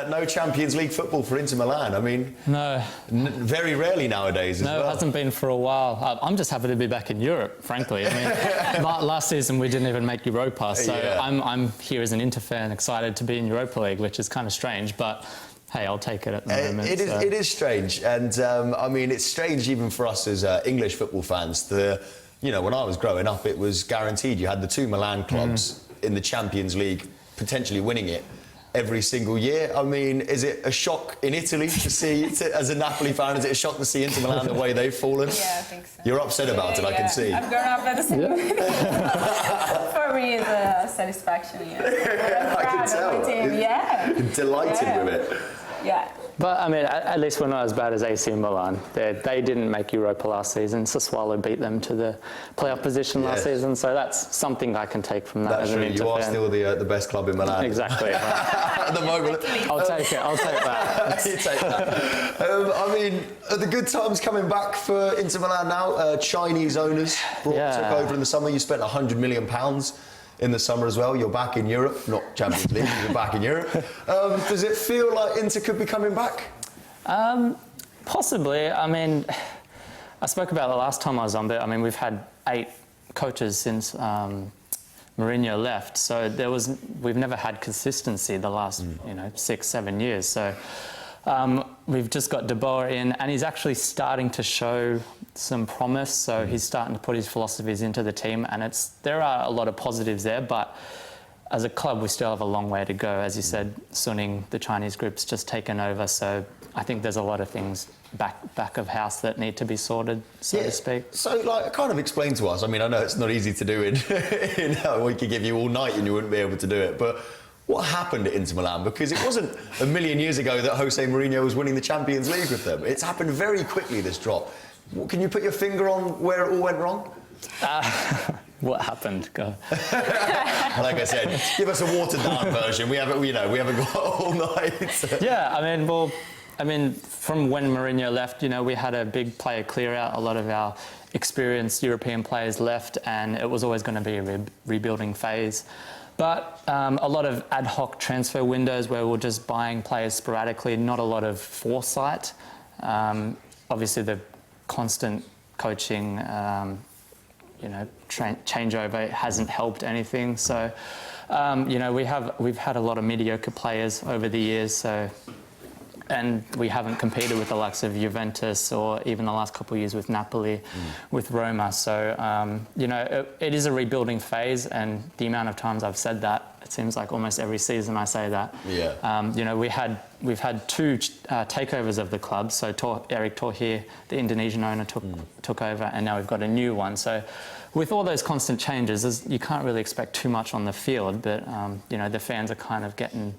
no Champions League football for Inter Milan. I mean, no, very rarely nowadays. As well. It hasn't been for a while. I'm just happy to be back in Europe, frankly. I mean, last season we didn't even make Europa, so yeah. I'm here as an Inter fan, excited to be in Europa League, which is kind of strange, but hey, I'll take it at the moment. It is strange, and I mean, it's strange even for us as English football fans. You know, when I was growing up, it was guaranteed. You had the two Milan clubs in the Champions League, potentially winning it every single year. I mean, is it a shock in Italy to see, as a Napoli fan, is it a shock to see Inter Milan the way they've fallen? Yeah, I think so. You're upset about it, I can see. I've grown up at the same For me, it's a satisfaction, yeah. I can tell. Of my team. Yeah. Delighted with it. Yeah. But, I mean, at least we're not as bad as AC Milan. They didn't make Europa last season. Sassuolo beat them to the playoff position last season, so that's something I can take from that as an Inter fan. You are still the best club in Milan. Exactly. At the moment. I'll take it. I'll take that. You take that. I mean, are the good times coming back for Inter Milan now? Chinese owners took over in the summer. You spent £100 million in the summer as well. You're back in Europe, not Champions League, you're back in Europe. Does it feel like Inter could be coming back? Possibly. I mean, I spoke about it last time I was on, but I mean, we've had 8 coaches since Mourinho left, so we've never had consistency the last 6-7 years. So we've just got De Boer in, and he's actually starting to show some promise. So he's starting to put his philosophies into the team, and there are a lot of positives there, but as a club we still have a long way to go. As you said, Suning, the Chinese group's just taken over, so I think there's a lot of things back of house that need to be sorted, so to speak. So, like, kind of explain to us, I mean, I know it's not easy to do we could give you all night and you wouldn't be able to do it, but what happened at Inter Milan? Because it wasn't a million years ago that Jose Mourinho was winning the Champions League with them. It's happened very quickly, this drop. Can you put your finger on where it all went wrong? What happened? Go. Like I said, give us a watered-down version. We haven't got all night. Yeah, I mean, from when Mourinho left, we had a big player clear-out. A lot of our experienced European players left, and it was always going to be a rebuilding phase. But a lot of ad hoc transfer windows where we're just buying players sporadically, not a lot of foresight. Obviously, the constant coaching, changeover hasn't helped anything. So, we've had a lot of mediocre players over the years. And we haven't competed with the likes of Juventus or even the last couple of years with Napoli, with Roma. So, it is a rebuilding phase, and the amount of times I've said that, it seems like almost every season I say that. Yeah. We've had 2 takeovers of the club. So Eric Thohir, the Indonesian owner, took over, and now we've got a new one. So with all those constant changes, you can't really expect too much on the field, but the fans are kind of getting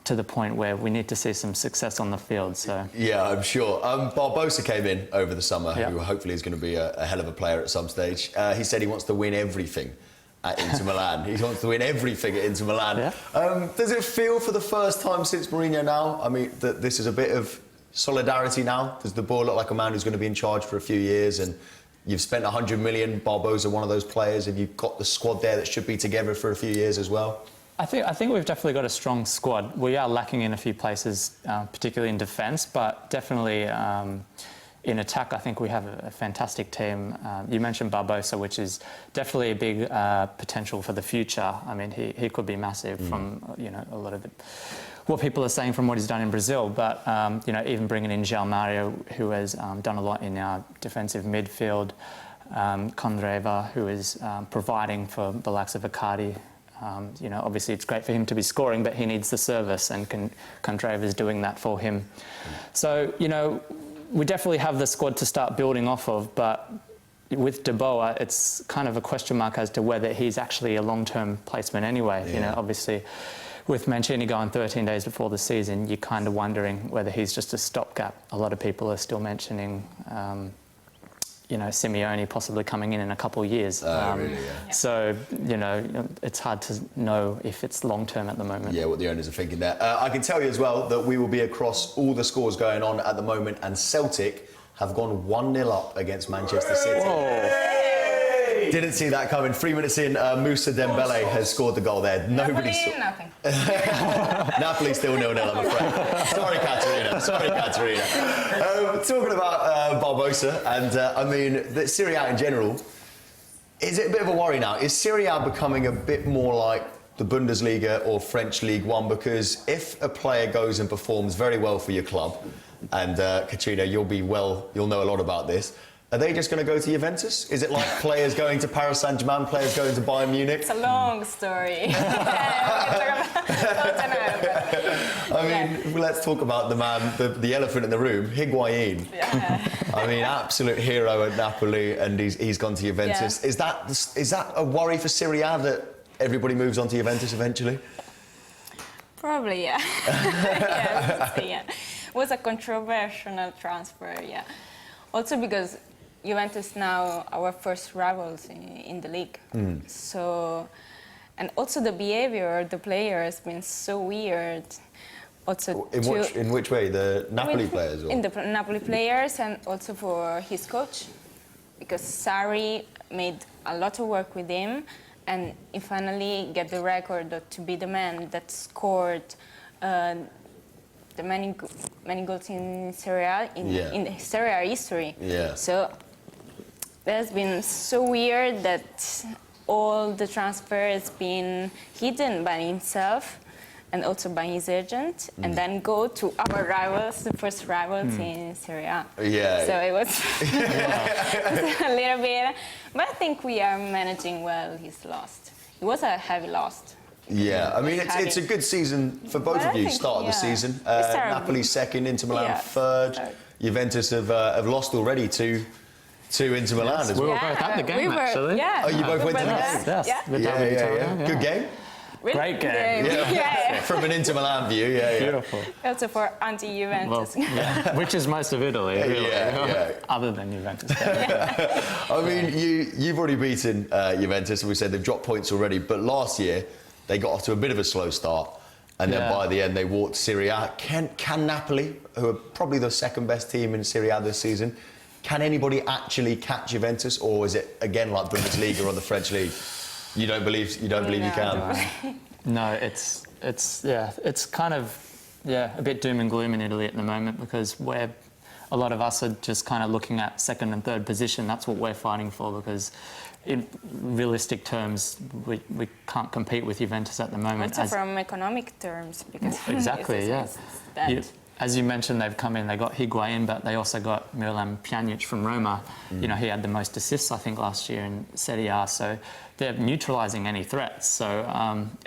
to the point where we need to see some success on the field. So yeah, I'm sure. Barbosa came in over the summer, who hopefully is going to be a hell of a player at some stage. He said he wants to win everything at Inter Milan. He wants to win everything at Inter Milan. Yeah. Does it feel for the first time since Mourinho now, I mean, that this is a bit of solidarity now? Does De Boer look like a man who's going to be in charge for a few years, and you've spent 100 million, Barbosa one of those players? Have you got the squad there that should be together for a few years as well? I think we've definitely got a strong squad. We are lacking in a few places, particularly in defence, but definitely in attack, I think we have a fantastic team. You mentioned Barbosa, which is definitely a big potential for the future. I mean, he could be massive from a lot of what people are saying from what he's done in Brazil. But even bringing in João Mario, who has done a lot in our defensive midfield, Condreva, who is providing for the likes of Icardi. Obviously it's great for him to be scoring, but he needs the service, and Condreva is doing that for him. So, we definitely have the squad to start building off of, but with De Boer, it's kind of a question mark as to whether he's actually a long-term placement anyway. Yeah. Obviously, with Mancini going 13 days before the season, you're kind of wondering whether he's just a stopgap. A lot of people are still mentioning Simeone possibly coming in a couple of years. Really, yeah. So, it's hard to know if it's long-term at the moment. Yeah, what the owners are thinking there. I can tell you as well that we will be across all the scores going on at the moment, and Celtic have gone 1-0 up against Manchester City. Whoa. Didn't see that coming. 3 minutes in, Moussa Dembele has scored the goal there. Nobody saw. Nothing. Napoli still 0-0, I'm afraid. Sorry, Caterina. Talking about Barbosa, and I mean, the Serie A in general, is it a bit of a worry now? Is Serie A becoming a bit more like the Bundesliga or French League One? Because if a player goes and performs very well for your club, and Katrina, you'll know a lot about this, are they just going to go to Juventus? Is it like players going to Paris Saint-Germain, players going to Bayern Munich? It's a long story. I mean, let's talk about the man, the elephant in the room, Higuain. Yeah. I mean, absolute hero at Napoli, and he's gone to Juventus. Yeah. Is that a worry for Serie A that everybody moves on to Juventus eventually? Probably, yeah. Yeah. It was a controversial transfer, yeah. Also because Juventus now our first rivals in the league. So, and also the behavior of the player has been so weird. Also in which way? The Napoli players? Or? In the Napoli players, and also for his coach, because Sarri made a lot of work with him, and he finally get the record to be the man that scored the many goals in Serie A in the Serie A history. Yeah. So that's been so weird that all the transfer has been hidden by himself and also by his agent, and then go to our rivals, the first rivals in Serie A. Yeah. So it was a little bit, but I think we are managing well his loss. It was a heavy loss. Yeah, I mean, it's a good season for both of you. Start of the season. Napoli second, Inter Milan third. Juventus have lost already to Inter Milan as well. We were both at the game, actually. Yeah. Oh, you both went to the game? Yeah. Good game? Really Great game. Yeah. From an Inter Milan view, Beautiful. Also for anti-Juventus. Well, which is most of Italy, really. Other than Juventus. I mean, you've already beaten Juventus, and we said they've dropped points already, but last year they got off to a bit of a slow start, and then by the end they walked Serie A. Can Napoli, who are probably the second best team in Serie A this season, can anybody actually catch Juventus, or is it again like Bundesliga or the French league? You don't believe you can? No, it's kind of a bit doom and gloom in Italy at the moment, because a lot of us are just kind of looking at second and third position. That's what we're fighting for, because in realistic terms, we can't compete with Juventus at the moment. Also from economic terms, because exactly, it's bad. As you mentioned, they've come in, they got Higuain, but they also got Milan Pjanic from Roma. You know, he had the most assists, I think, last year in Serie A, so they're neutralising any threats. So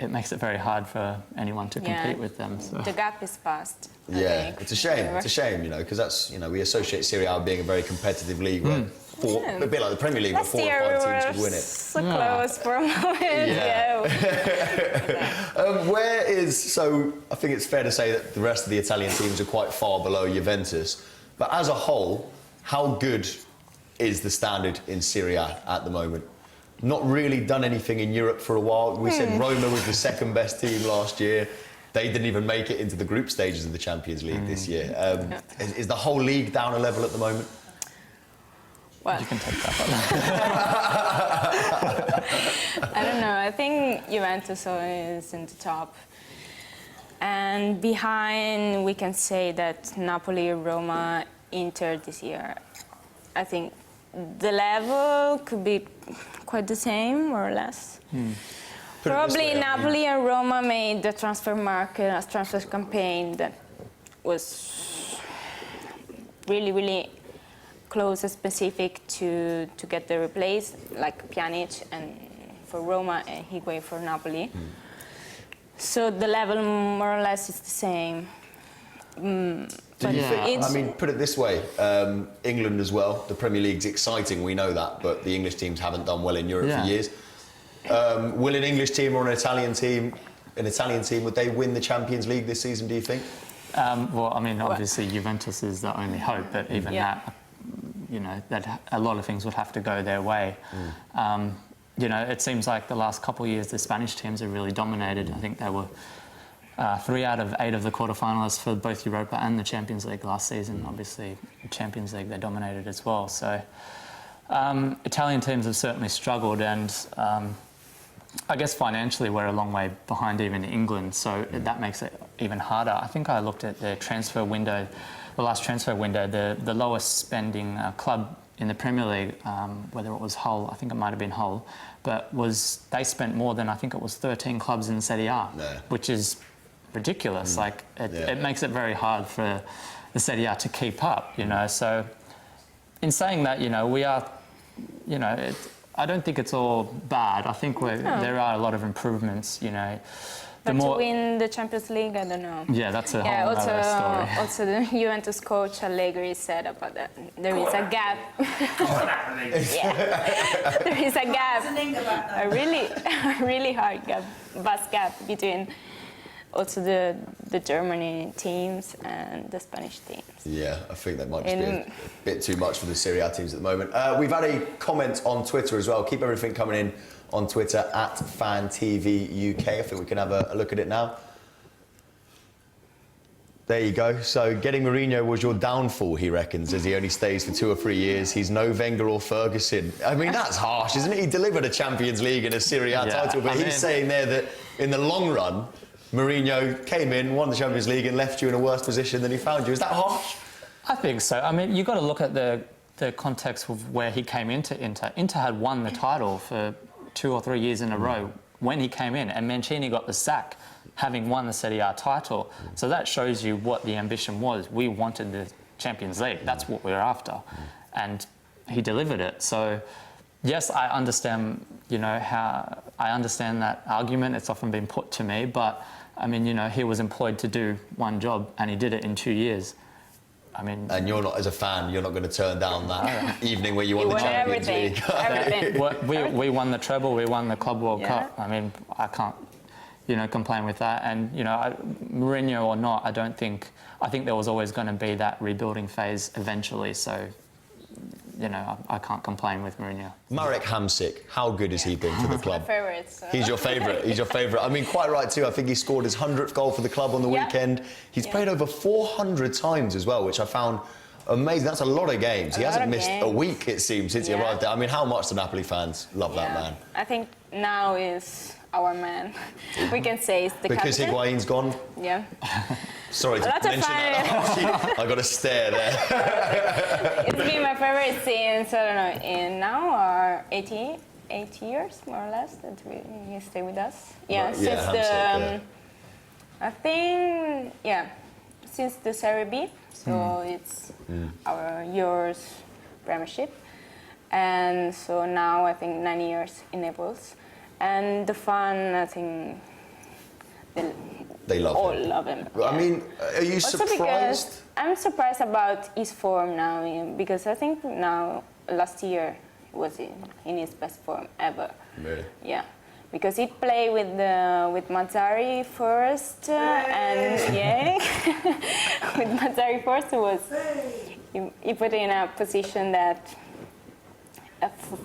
it makes it very hard for anyone to compete with them. So. The gap is vast. Yeah, it's a shame. It's a shame, because that's, we associate Serie A being a very competitive league where a bit like the Premier League, where 4 or 5 teams could win it. So close for a moment. So I think it's fair to say that the rest of the Italian teams are quite far below Juventus. But as a whole, how good is the standard in Serie A at the moment? Not really done anything in Europe for a while. We said Roma was the second best team last year. They didn't even make it into the group stages of the Champions League this year. Is the whole league down a level at the moment? Well, you can take that. I don't know. I think Juventus is in the top. And behind, we can say that Napoli, Roma, Inter this year. I think the level could be quite the same, more or less. Probably Napoli and Roma made the transfer market, a transfer campaign that was really, really close and specific to get the replace, like Pjanic and for Roma and Higuain for Napoli. So the level more or less is the same. Do you think, I mean, put it this way, England as well, the Premier League's exciting, we know that, but the English teams haven't done well in Europe for years. Will an English team or an Italian team, would they win the Champions League this season, do you think? Well, I mean, obviously Juventus is the only hope, but even that, that a lot of things would have to go their way. It seems like the last couple of years the Spanish teams have really dominated. I think they were 3 out of 8 of the quarterfinalists for both Europa and the Champions League last season. Obviously, the Champions League they dominated as well. So, Italian teams have certainly struggled, and I guess financially we're a long way behind even England, so that makes it even harder. I think I looked at the transfer window, the last transfer window, the lowest spending club in the Premier League, whether it was Hull, I think it might have been Hull, but they spent more than, I think it was 13 clubs in Serie A, which is ridiculous. Like, it makes it very hard for the Serie A to keep up, you know. So in saying that, you know, we are, you know, I don't think it's all bad. I think there are a lot of improvements, you know. But to win the Champions League, I don't know. Yeah, that's a whole other story. Also, the Juventus coach Allegri said about that. There is a gap. There is a gap. A really hard gap, vast gap between also the Germany teams and the Spanish teams. Yeah, I think that might just be a bit too much for the Serie A teams at the moment. We've had a comment on Twitter as well. Keep everything coming in on Twitter at FANTV UK. I think we can have a look at it now. There you go. So getting Mourinho was your downfall, he reckons, as he only stays for 2 or 3 years. He's no Wenger or Ferguson. I mean, that's harsh, isn't it? He delivered a Champions League and a Serie A title, but he's saying there that in the long run, Mourinho came in, won the Champions League and left you in a worse position than he found you. Is that harsh? I think so. I mean, you've got to look at the context of where he came into Inter. Inter had won the title for 2 or 3 years in a row when he came in, and Mancini got the sack having won the Serie A title. So that shows you what the ambition was. We wanted the Champions League. That's what we were after. And he delivered it. So yes, I understand, you know, I understand that argument. It's often been put to me, but I mean, you know, he was employed to do one job and he did it in 2 years. I mean, and you're not, as a fan, you're not going to turn down that evening where you won the Champions League. Everything. We won the treble, we won the Club World Cup. I mean, I can't, you know, complain with that. And, you know, Mourinho or not, I think there was always going to be that rebuilding phase eventually. So, you know, I can't complain with Mourinho. Marek Hamsik, how good has he been for the club? My favourite. So. He's your favourite. He's your favourite. I mean, quite right too. I think he scored his 100th goal for the club on the weekend. He's played over 400 times as well, which I found amazing. That's a lot of games. He hasn't missed a week, it seems, since he arrived there. I mean, how much do Napoli fans love that man? I think now is our man. We can say it's the because captain. Higuain's gone? Yeah. Sorry to mention that. I got a stare there. It's been my favorite since, I don't know, in now or 8 years, more or less, that he stay with us. Yeah, right, since the, I think, since the Serie B, so it's yours Premiership. And so now I think 9 years in Naples. And the fan, I think, they love all him. love him. I mean, are you also surprised? I'm surprised about his form now, because I think now, last year, was in his best form ever. Really? Yeah. Because he played with Mazzarri first, and with Mazzarri first, he put in a position that,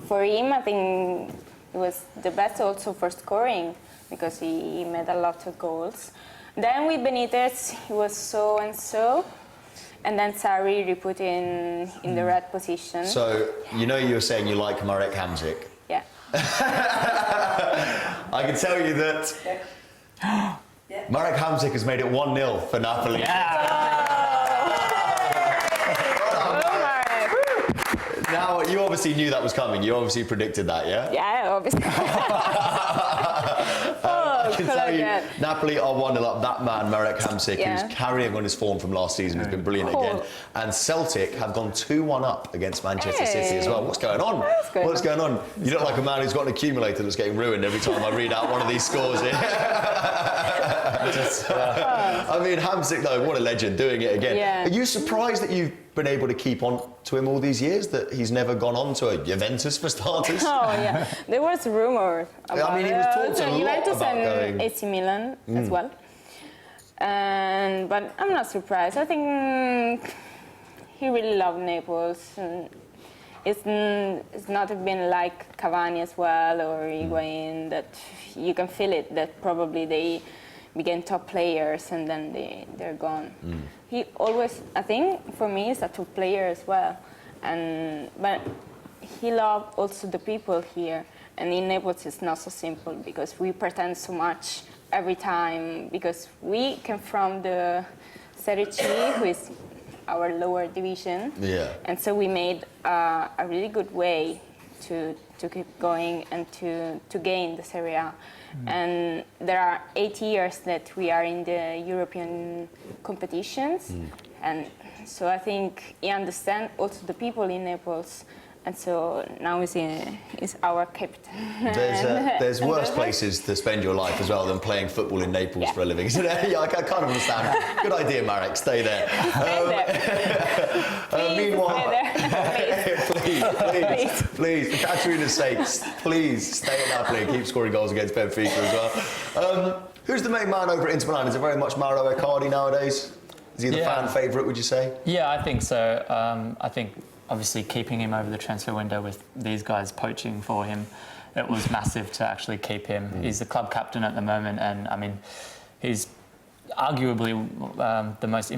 for him, I think it was the best also for scoring, because he made a lot of goals. Then with Benitez, he was so and so, and then Sarri put in the right position. So, you know, you were saying you like Marek Hamsik. Yeah. I can tell you that Marek Hamsik has made it 1-0 for Napoli. Now, you obviously knew that was coming. You obviously predicted that, yeah? Yeah, obviously. I can tell you, Napoli are 1-0 up. That man, Marek Hamsik, who's carrying on his form from last season, has been brilliant again. And Celtic have gone 2-1 up against Manchester City as well. What's going on? What's going on? You look like a man who's got an accumulator that's getting ruined every time I read out one of these scores here. I mean, Hamsik, though, what a legend, doing it again. Yeah. Are you surprised that you've been able to keep on to him all these years, that he's never gone on to a Juventus for starters? Oh, yeah. There was rumors about I mean, he was talked a lot Juventus about and going. AC Milan as well. But I'm not surprised. I think he really loved Naples. It's not been like Cavani as well, or Higuain, that you can feel it, that probably they became top players and then they're gone. He always, I think, for me, is a top player as well. But he loved also the people here. And in Naples, it's not so simple because we pretend so much every time because we come from the Serie A, who is our lower division. Yeah. And so we made a really good way to keep going and to gain the Serie A. And there are 8 years that we are in the European competitions. And so I think he understands also the people in Naples. And so now is our captain. There's worse places to spend your life as well than playing football in Naples for a living, isn't it? Yeah, I kind of understand. Good idea, Marek. Stay there. Meanwhile, please, for Katerina's sake, please stay at Napoli and keep scoring goals against Benfica as well. Who's the main man over at Inter Milan? Is it very much Mauro Icardi nowadays? Is he the fan favourite, would you say? Yeah, I think so. I think obviously keeping him over the transfer window with these guys poaching for him, it was massive to actually keep him. He's the club captain at the moment, and I mean, he's arguably the most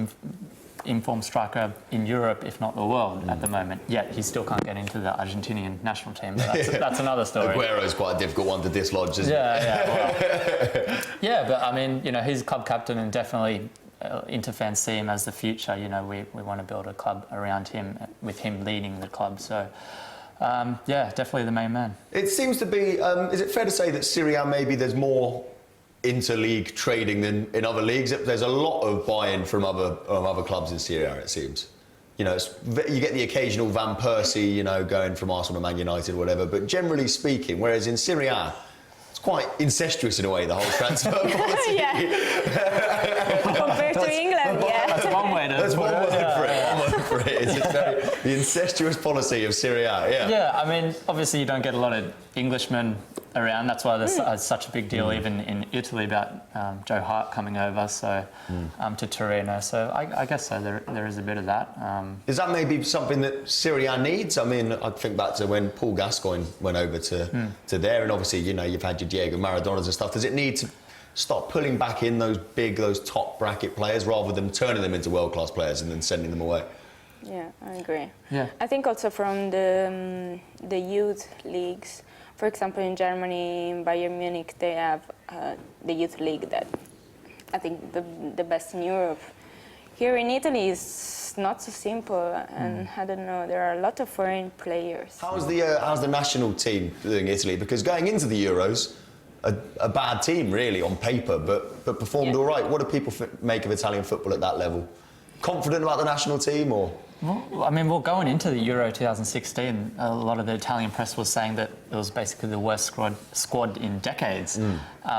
informed striker in Europe, if not the world, at the moment. Yet he still can't get into the Argentinian national team. But that's another story. Aguero's quite a difficult one to dislodge, isn't it? Yeah, but I mean, you know, he's club captain and definitely Inter fans see him as the future. You know, we want to build a club around him, with him leading the club. So, yeah, definitely the main man. It seems to be. Is it fair to say that Serie A maybe there's more inter-league trading than in other leagues? There's a lot of buy-in from other clubs in Serie A. It seems. You know, you get the occasional Van Persie, you know, going from Arsenal to Man United or whatever. But generally speaking, whereas in Serie A, it's quite incestuous in a way, the whole transfer policy. Compared to England, That's one way to That's one word for it. One word for it. It's the incestuous policy of Serie A. Yeah, I mean, obviously you don't get a lot of Englishmen around. That's why there's such a big deal even in Italy about Joe Hart coming over to Torino. So I guess so. There is a bit of that. Is that maybe something that Serie A needs? I mean, I think back to when Paul Gascoigne went over to there, and obviously, you know, you've had your Diego Maradonas and stuff. Does it need to start pulling back in those top bracket players rather than turning them into world-class players and then sending them away? Yeah, I agree. Yeah. I think also from the youth leagues, for example, in Germany, in Bayern Munich, they have the youth league that I think the best in Europe. Here in Italy, it's not so simple, and I don't know. There are a lot of foreign players. How's the national team doing, Italy? Because going into the Euros, a bad team really on paper, but performed all right. What do people make of Italian football at that level? Confident about the national team, or? Well, I mean, going into the Euro 2016, a lot of the Italian press was saying that it was basically the worst squad in decades.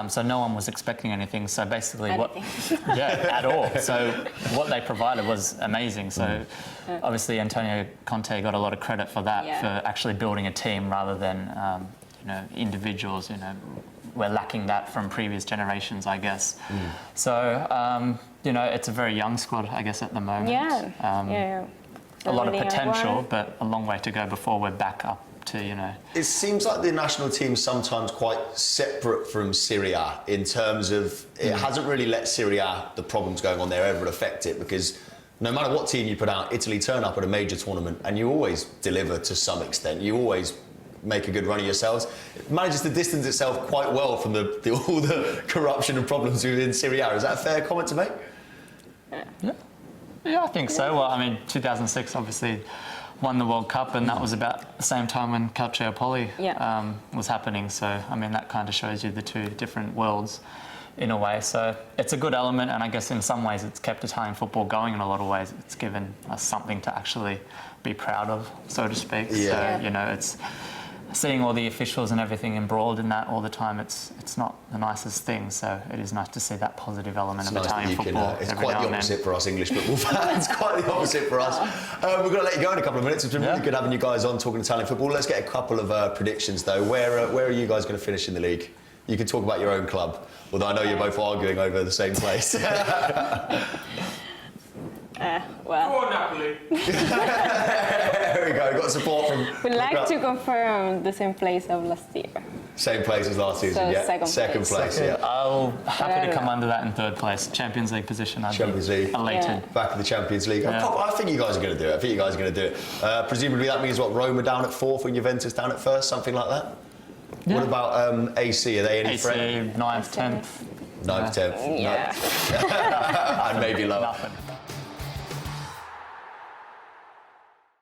So no one was expecting anything. So basically, at all. So what they provided was amazing. So obviously, Antonio Conte got a lot of credit for that, for actually building a team rather than individuals. You know, we're lacking that from previous generations, I guess. So it's a very young squad, I guess, at the moment. A lot of potential, but a long way to go before we're back up to, It seems like the national team's sometimes quite separate from Serie A in terms of it hasn't really let Serie A, the problems going on there, ever affect it, because no matter what team you put out, Italy turn up at a major tournament and you always deliver to some extent. You always make a good run of yourselves. It manages to distance itself quite well from all the corruption and problems within Serie A. Is that a fair comment to make? Yeah, I think so. Well, I mean, 2006 obviously won the World Cup, and that was about the same time when Calciopoli was happening. So, I mean, that kind of shows you the two different worlds in a way. So it's a good element, and I guess in some ways it's kept Italian football going in a lot of ways. It's given us something to actually be proud of, so to speak. So, it's seeing all the officials and everything embroiled in that all the time, it's not the nicest thing. So it is nice to see that positive element of Italian football. It's quite the opposite for us English football fans. It's quite the opposite for us. We're going to let you go in a couple of minutes. It's been really good having you guys on talking Italian football. Let's get a couple of predictions though. Where are you guys going to finish in the league? You can talk about your own club, although I know you're both arguing over the same place. Well. Go on, Napoli. There we go. Got support from. We'd like to confirm the same place of last year. Same place as last season, So yeah? second place, yeah. I'll happy to come under that in third place. Champions League position, I'd Champions be League. elated. Yeah. Back in the Champions League. Yeah. I think you guys are going to do it. Presumably that means what, Roma down at fourth and Juventus down at first, something like that? Yeah. What about AC? Are they any AC, threat? 9th, 10th. 9th, 10th? Yeah. No. And maybe lower. Nothing.